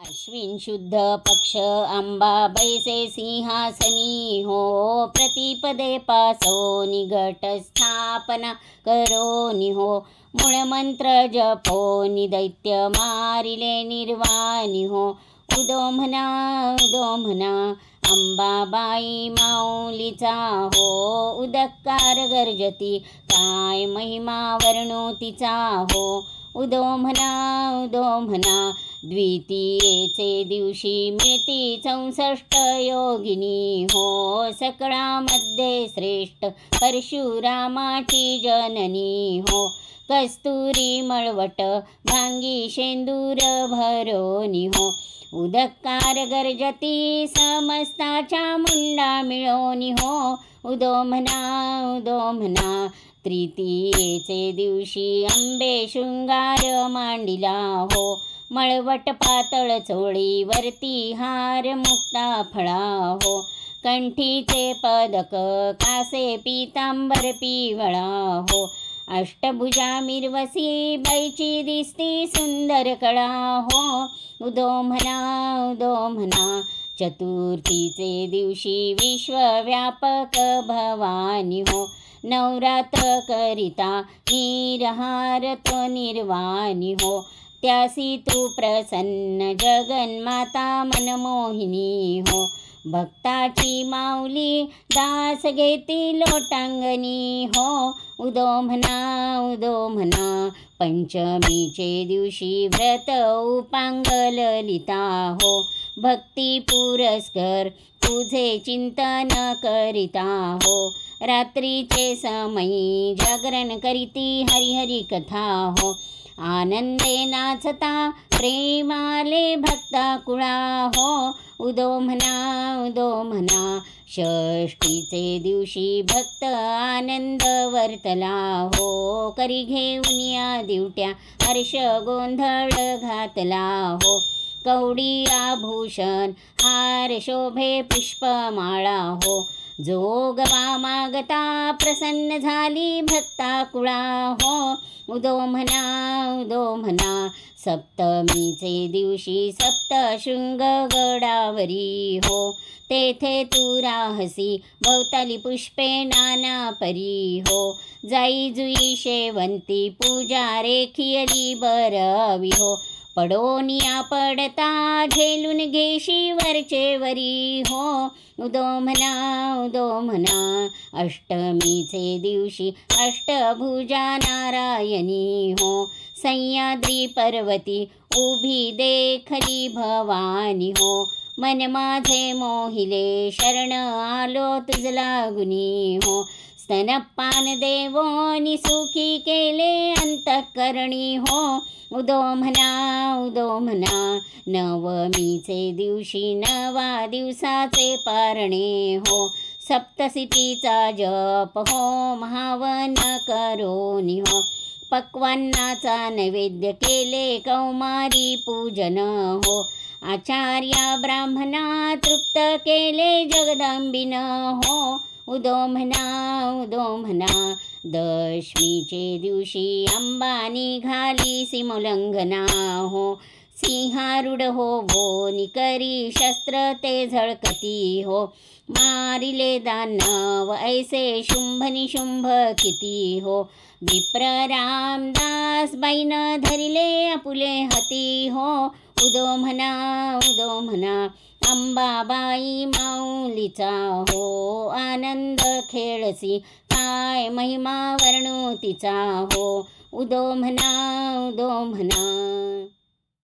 अश्विन शुद्ध पक्ष अंबा बैसे सिंहासनी हो, प्रतिपदे पासो निघट स्थापना करोनि हो, मूळमंत्र जपोनि दैत्य मारिले निर्वाणी हो, उदो म्हणा अंबाबाई माऊलीचा हो, उदकार गर्जती काय महिमा वर्णो तिचा हो, उदो म्हणा द्वितीयेचे दिवशी मिळती 64 योगिनी हो, सकळामध्ये श्रेष्ठ परशुरामाची जननी हो, कस्तुरी मळवट भांगी शेंदूर भरोनी हो, उदकार गर्जती समस्ताच्या मुंडा मिळोनी हो, उदो म्हणा तृतीयेचे दिवशी अंबे शृंगार मांडिला हो, मळवट पातळ चोळीवरती हार मुक्ता फळा हो, कंठीचे पदक कासे पीतांबर पिवळा हो, अष्टभुजा मिरवसी बाईची दिसती सुंदर कळा हो, उदो म्हणा चतुर्थीचे दिवशी विश्वव्यापक भवानी हो, नवरात्र करिता निरहार तो निर्वाणी हो, त्यासी तू प्रसन्न जगन्माता मनमोहिनी हो, भक्ताची माऊली दास घेती लोटांगणी हो, उदो म्हणा पंचमीचे दिवशी व्रत उपांग ललिता हो, भक्ती पुरस्कर तुझे चिंतन करिता हो, रात्रीचे समयी जागरण करीती हरिहरी कथा हो, आनंदे नाचता प्रेमाले भक्ता कुळा हो, उदो म्हणा षष्टीचे दिवशी भक्त आनंद वर्तला हो, करी घेऊन या दिवट्या हर्ष गोंधळ घातला हो, कवडी आभूषण हार शोभे पुष्पमाळा हो, जोगवा मागता प्रसन्न झाली भक्ता कुळा हो, उदो म्हणा सप्तमीचे दिवशी सप्तशृंग गडावरी हो, तेथे तू राहसी भोवताली पुष्पे नाना परी हो, जाई जुई शेवंती पूजा रेखियली बरवी हो, पडोनिया पडता झेलून घेशी वरचे वरी हो, उदो म्हणा अष्टमीचे दिवशी अष्टभुजा नारायणी हो, सह्याद्री पर्वती उभी देखली भवानी हो, मन माझे मोहिले शरण आलो तुझ लागुनी हो, स्तनपान देवोनी सुखी केले अंतःकरणी हो, उदो म्हणा नवमीचे दिवशी नवा दिवसाचे पारणे हो, सप्तसिटीचा जप हो महावन करोनी हो, पक्वान्नाचा नैवेद्य केले कौमारी पूजन हो, आचार्या ब्राह्मणा तृप्त केले जगदंबिन हो, उदो म्हणा दशमीचे दिवशी अंबा निघाली सिमोल्लंघना हो, सिंहारूढ हो निकरी शस्त्र ते झळकती हो, मारिले दानव ऐसे शुंभ निशुंभ किती हो, विप्र रामदास बाईन धरिले आपुले हाती हो, उदो म्हणा अंबाबाई माऊलीचा हो, आनंद खेळसी काय महिमा वर्णो तिचा हो, उदो म्हणा